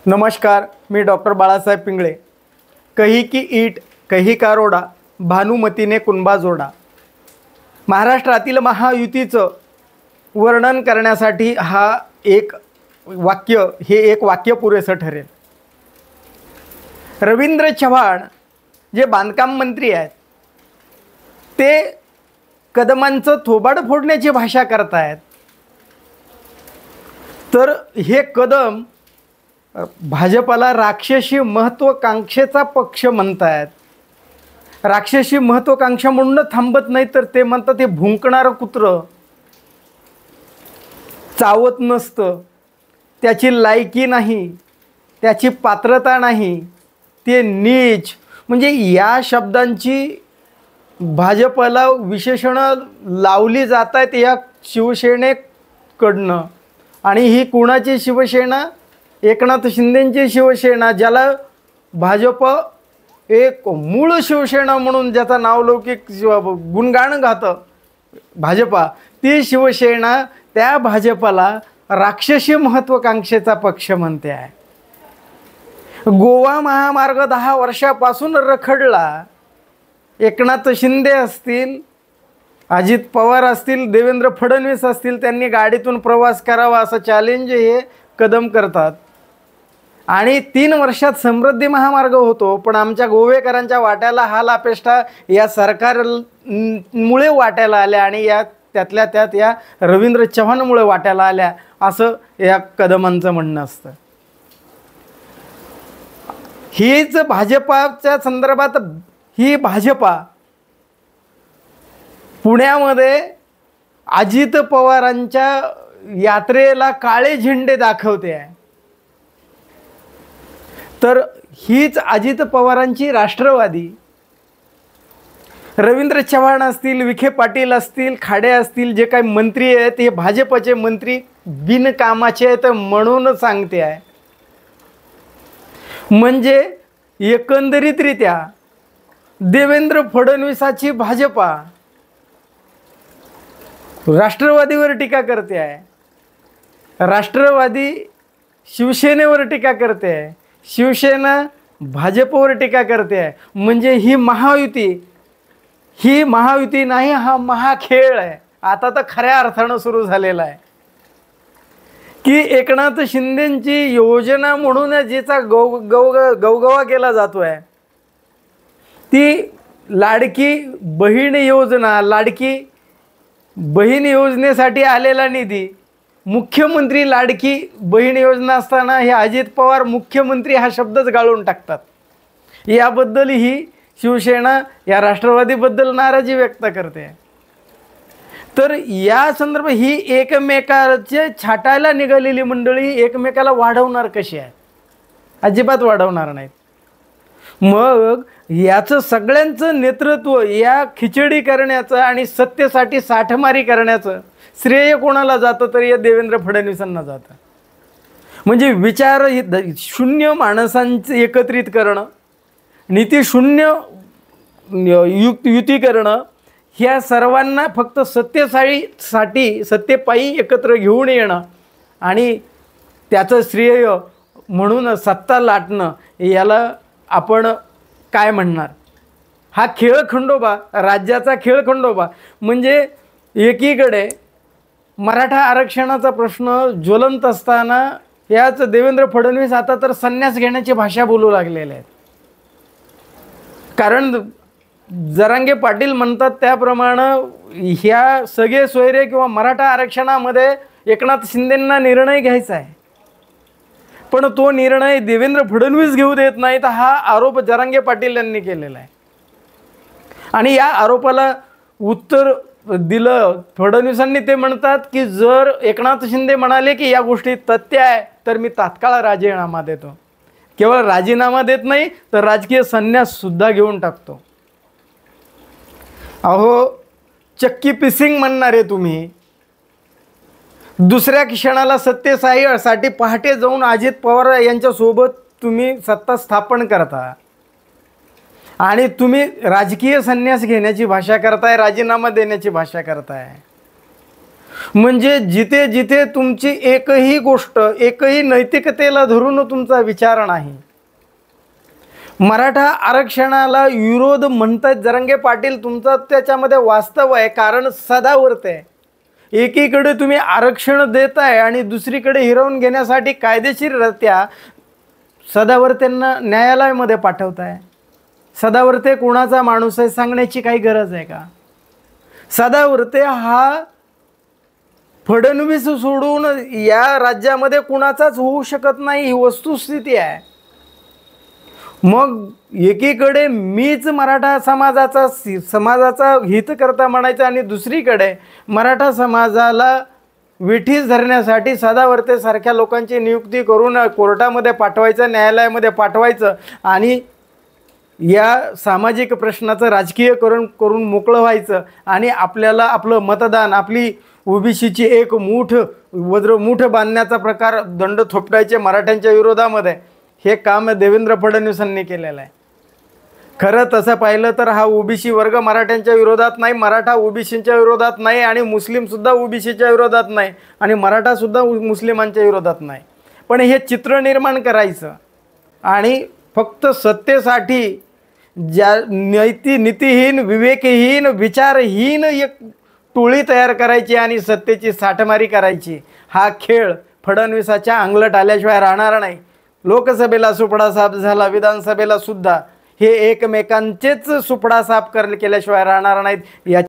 नमस्कार, मी डॉक्टर बाळासाहेब पिंगळे। कही की ईट कही का रोडा, भानुमतीने कुणबा जोडा। महाराष्ट्रातील महायुतीचं वर्णन करण्यासाठी हे एक वाक्य पुरेसं ठरेल। रवींद्र चव्हाण जे बांधकाम मंत्री आहेत ते कदमांचं थोबाड फोडण्याची भाषा करतायत, तर हे कदम भाजपला राक्षसी महत्त्वाकांक्षेचा पक्ष म्हणतायत। राक्षसी महत्त्वाकांक्षा म्हणून थांबत नाही, तर ते म्हणतात ते भुंकणारं कुत्रं चावत नसतं, त्याची लायकी नाही, त्याची पात्रता नाही, ते नीच। म्हणजे या शब्दांची भाजपला विशेषण लावली जात आहेत या शिवसेनेकडनं। आणि ही कुणाची शिवसेना? एकनाथ शिंदेंची शिवसेना, ज्याला भाजप एक मूळ शिवसेना म्हणून ज्याचा नावलौकिक गुणगान गातं भाजपा, ती शिवसेना त्या भाजपला राक्षसी महत्त्वाकांक्षेचा पक्ष म्हणते आहे। गोवा महामार्ग 10 वर्षापासून रखडला। एकनाथ शिंदे असतील, अजित पवार असतील, देवेंद्र फडणवीस असतील, त्यांनी गाडीतून प्रवास करावा असं चॅलेंज हे कदम करतात। आणि 3 वर्षात समृद्धी महामार्ग होतो, पण आमच्या गोवेकरांच्या वाट्याला हाल अपेष्टा या सरकारमुळे वाट्याला आल्या आणि त्यातल्या त्यात या रवींद्र चव्हाणमुळे वाट्याला आल्या असं या कदमांचं म्हणणं असतं। हीच भाजपाच्या संदर्भात ही भाजपा पुण्यामध्ये अजित पवारांच्या यात्रेला काळे झेंडे दाखवते आहे। तर हीच अजित पवारांची राष्ट्रवादी, रवींद्र चव्हाण असतील, विखे पाटील असतील, खाडे असतील, जे काही मंत्री आहेत हे भाजपचे मंत्री बिनकामाचे आहेत म्हणून सांगते आहे। म्हणजे एकंदरीतरित्या देवेंद्र फडणवीसाची भाजपा राष्ट्रवादीवर टीका करते आहे, राष्ट्रवादी शिवसेनेवर टीका करते आहे, शिवसेना भाजपवर टीका करते आहे। म्हणजे ही महायुती नाही, हा महाखेळ आहे। आता तर खऱ्या अर्थानं सुरू झालेला आहे की एकनाथ शिंदेंची योजना म्हणून जिचा गवगवा केला जातो आहे ती लाडकी बहीण योजना, लाडकी बहीण योजनेसाठी आलेला निधी, मुख्यमंत्री लाडकी बहीण योजना असताना हे अजित पवार मुख्यमंत्री हा शब्दच गाळून टाकतात। याबद्दल ही शिवसेना या राष्ट्रवादीबद्दल नाराजी व्यक्त करते। तर या संदर्भात ही एकमेकाचे छाटायला निघालेली मंडळी एकमेकाला वाढवणार कशी आहे? अजिबात वाढवणार नाहीत। मग याचं सगळ्यांचं नेतृत्व या खिचडी करण्याचं आणि सत्तेसाठी साठमारी करण्याचं श्रेय कोणाला जातं? तर या देवेंद्र फडणवीसांना जातं। म्हणजे विचार शून्य माणसांचं एकत्रित करणं, नीती शून्य युती करणं, ह्या सर्वांना फक्त सत्तेपायी एकत्र घेऊन येणं आणि त्याचं श्रेय म्हणून सत्ता लाटणं, याला आपण काय म्हणणार? हा खेळखंडोबा, राज्याचा खेळखंडोबा। म्हणजे एकीकडे मराठा आरक्षणाचा प्रश्न ज्वलंत असताना याच देवेंद्र फडणवीस आता तर संन्यास घेण्याची भाषा बोलू लागलेले आहेत। कारण जरांगे पाटील म्हणतात त्याप्रमाणे ह्या सगळे सोयरे किंवा मराठा आरक्षणामध्ये एकनाथ शिंदेंना निर्णय घ्यायचा आहे, पण तो निर्णय देवेंद्र फडणवीस घेऊ देत नाहीत, हा आरोप जरांगे पाटील यांनी केलेला आहे। आणि या आरोपाला उत्तर दिलं फडणवीसांनी। ते म्हणतात की जर एकनाथ शिंदे म्हणाले की या गोष्टी तथ्य आहे तर मी तात्काळ राजीनामा देतो। केवळ राजीनामा देत नाही तर राजकीय संन्याससुद्धा घेऊन टाकतो। अहो, चक्की पिसिंग म्हणणारे तुम्ही दुसऱ्या क्षणाला सत्तेसाठी पहाटे जाऊन अजित पवार यांच्यासोबत तुम्ही सत्ता स्थापन करता आणि तुम्ही राजकीय संन्यास घेण्याची भाषा करताय, राजीनामा देण्याची भाषा करताय। म्हणजे जिथे जिथे तुमची एकही गोष्ट, एकही नैतिकतेला धरून तुमचा विचार नाही, मराठा आरक्षणाला विरोध म्हणतात जरांगे पाटील, तुमचा त्याच्यामध्ये वास्तव आहे. कारण सदावर्त आहे. एकीकडे तुम्ही आरक्षण देताय आणि दुसरीकडे हिरावून घेण्यासाठी कायदेशीररित्या सदावर्तेंना न्यायालयामध्ये पाठवताय. सदावर्ते कोणाचा माणूस आहे सांगण्याची काही गरज आहे का? सदावर्ते हा फडणवीस सोडून या राज्यामध्ये कुणाचाच होऊ शकत नाही, ही वस्तुस्थिती आहे. मग एकीकडे मीच मराठा समाजाचा हितकर्ता म्हणायचं आणि दुसरीकडे मराठा समाजाला विठीस धरण्यासाठी सदावर्ते सारख्या लोकांची नियुक्ती करून कोर्टामध्ये पाठवायचं, न्यायालयामध्ये पाठवायचं आणि या सामाजिक प्रश्नाचं राजकीय करून मोकळं व्हायचं आणि आपल्याला आपलं मतदान, आपली ओबीसीची एक मूठ बांधण्याचा प्रकार दंड थोपटायचे मराठ्यांच्या विरोधामध्ये, हे काम देवेंद्र फडणवीसांनी केलेलं आहे. खरं तसं पाहिलं तर हा ओबीसी वर्ग मराठ्यांच्या विरोधात नाही, मराठा ओबीसीच्या विरोधात नाही आणि मुस्लिमसुद्धा ओबीसीच्या विरोधात नाही आणि मराठासुद्धा मुस्लिमांच्या विरोधात नाही. पण हे चित्र निर्माण करायचं आणि फक्त सत्तेसाठी ज्या नीतिहीन, विवेकहीन, विचारहीन एक टोळी तयार करायची आणि सत्तेची साठमारी करायची, हा खेळ फडणवीसाच्या अंगलट आल्याशिवाय राहणार नाही. लोकसभेला सुपडा साफ झाला, विधानसभेला सुद्धा हे एकमेकांचेच सुपडा साफ केल्याशिवाय राहणार नाहीत. या